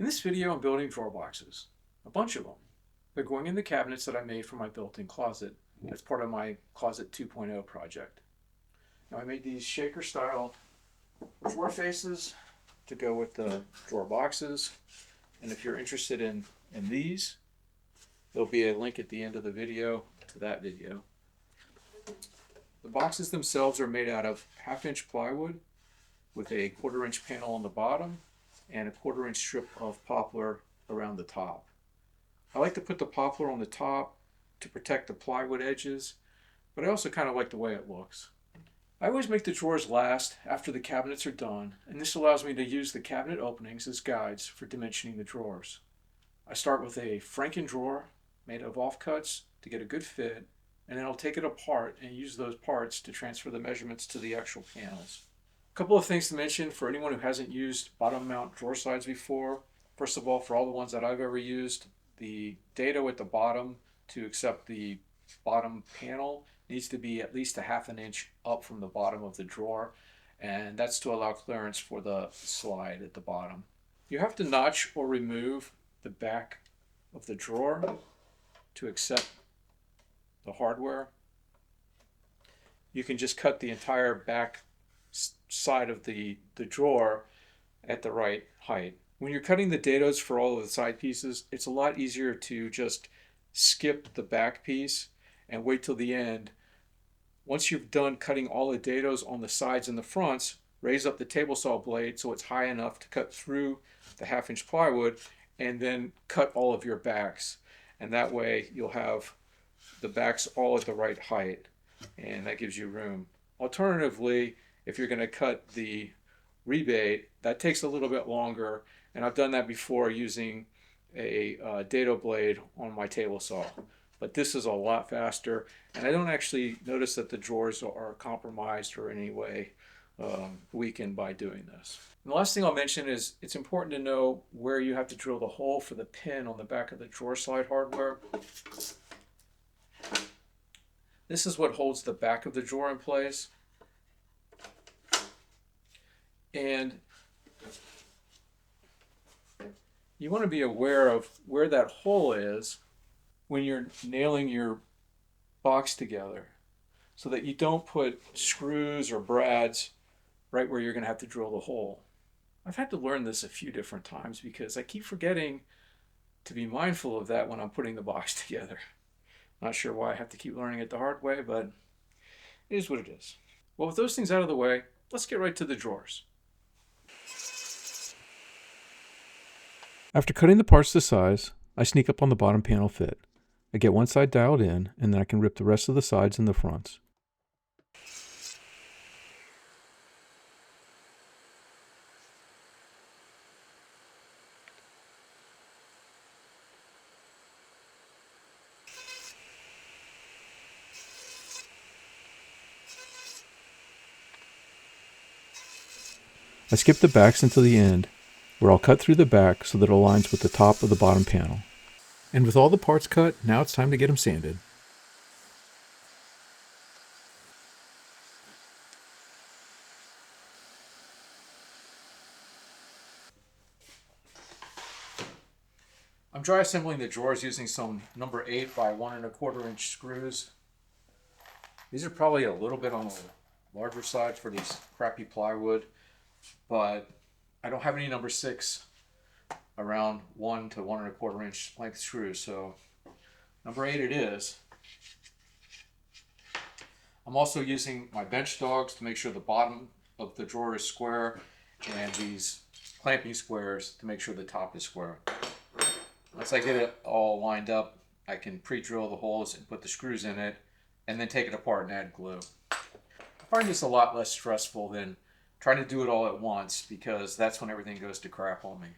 In this video, I'm building drawer boxes, a bunch of them. They're going in the cabinets that I made for my built-in closet as part of my Closet 2.0 project. Now I made these shaker style drawer faces to go with the drawer boxes. And if you're interested in these, there'll be a link at the end of the video to that video. The boxes themselves are made out of 1/2-inch plywood with a 1/4-inch panel on the bottom and a 1/4-inch strip of poplar around the top. I like to put the poplar on the top to protect the plywood edges, but I also kind of like the way it looks. I always make the drawers last after the cabinets are done, and this allows me to use the cabinet openings as guides for dimensioning the drawers. I start with a Franken drawer made of offcuts to get a good fit, and then I'll take it apart and use those parts to transfer the measurements to the actual panels. A couple of things to mention for anyone who hasn't used bottom mount drawer sides before. First of all, for all the ones that I've ever used, the dado at the bottom to accept the bottom panel needs to be at least 1/2 inch up from the bottom of the drawer, and that's to allow clearance for the slide at the bottom. You have to notch or remove the back of the drawer to accept the hardware. You can just cut the entire back side of the drawer at the right height. When you're cutting the dados for all of the side pieces, it's a lot easier to just skip the back piece and wait till the end. Once you've done cutting all the dados on the sides and the fronts, raise up the table saw blade so it's high enough to cut through the 1/2-inch plywood, and then cut all of your backs. And that way you'll have the backs all at the right height, and that gives you room. Alternatively, if you're going to cut the rebate, that takes a little bit longer, and I've done that before using a dado blade on my table saw. But this is a lot faster, and I don't actually notice that the drawers are compromised or in any way weakened by doing this. And the last thing I'll mention is it's important to know where you have to drill the hole for the pin on the back of the drawer slide hardware. This is what holds the back of the drawer in place. And you want to be aware of where that hole is when you're nailing your box together, so that you don't put screws or brads right where you're going to have to drill the hole. I've had to learn this a few different times because I keep forgetting to be mindful of that when I'm putting the box together. Not sure why I have to keep learning it the hard way, but it is what it is. Well, with those things out of the way, let's get right to the drawers. After cutting the parts to size, I sneak up on the bottom panel fit. I get one side dialed in, and then I can rip the rest of the sides and the fronts. I skip the backs until the end, where I'll cut through the back so that it aligns with the top of the bottom panel. And with all the parts cut, now it's time to get them sanded. I'm dry assembling the drawers using some number 8 by 1 1/4 inch screws. These are probably a little bit on the larger side for these crappy plywood, but I don't have any number 6 around 1 to 1 1/4 inch length screws, so number 8 it is. I'm also using my bench dogs to make sure the bottom of the drawer is square, and these clamping squares to make sure the top is square. Once I get it all lined up, I can pre-drill the holes and put the screws in it, and then take it apart and add glue. I find this a lot less stressful than trying to do it all at once, because that's when everything goes to crap on me.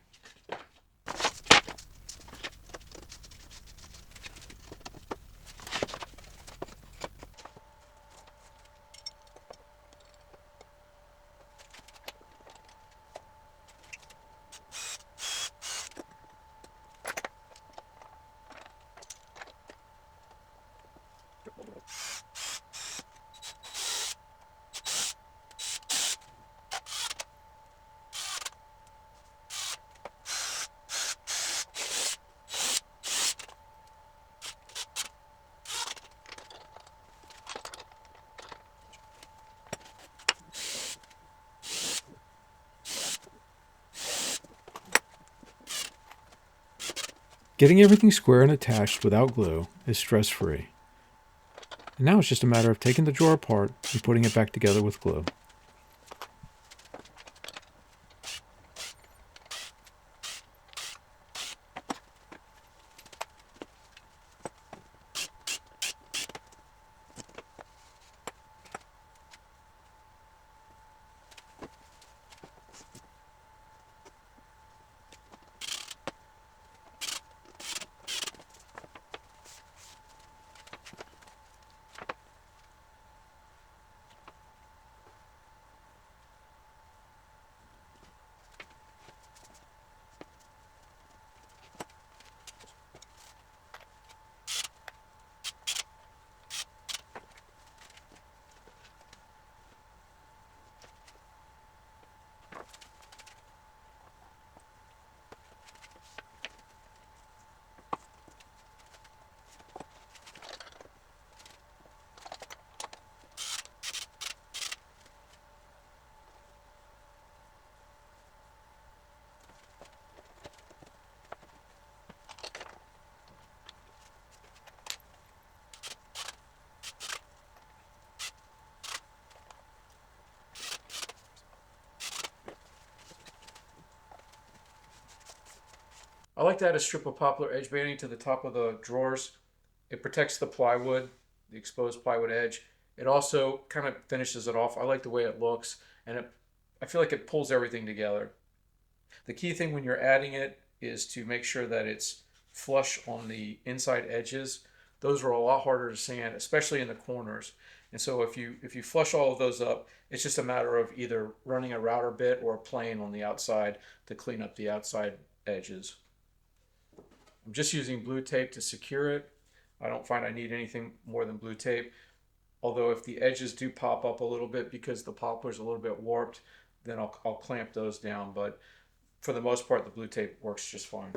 Getting everything square and attached without glue is stress-free. And now it's just a matter of taking the drawer apart and putting it back together with glue. I like to add a strip of poplar edge banding to the top of the drawers. It protects the plywood, the exposed plywood edge. It also kind of finishes it off. I like the way it looks, and I feel like it pulls everything together. The key thing when you're adding it is to make sure that it's flush on the inside edges. Those are a lot harder to sand, especially in the corners. And so if you flush all of those up, it's just a matter of either running a router bit or a plane on the outside to clean up the outside edges. I'm just using blue tape to secure it. I don't find I need anything more than blue tape. Although if the edges do pop up a little bit because the poplar's a little bit warped, then I'll clamp those down. But for the most part, the blue tape works just fine.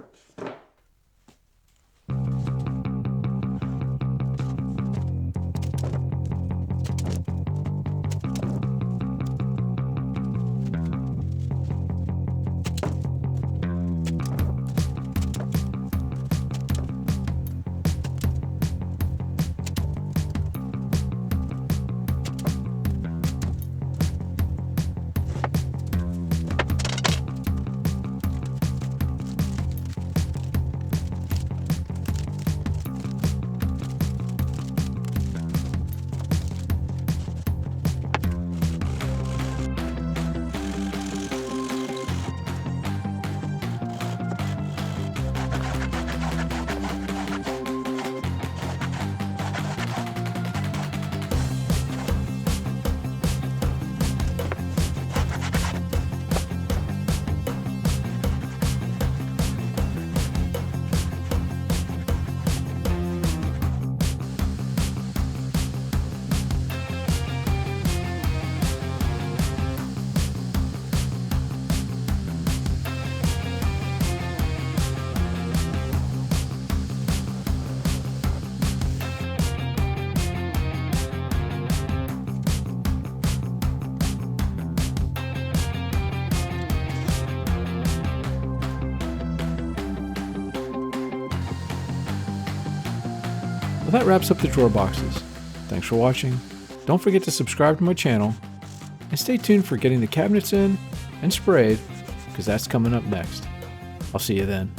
Well, that wraps up the drawer boxes. Thanks for watching. Don't forget to subscribe to my channel and stay tuned for getting the cabinets in and sprayed, because that's coming up next. I'll see you then.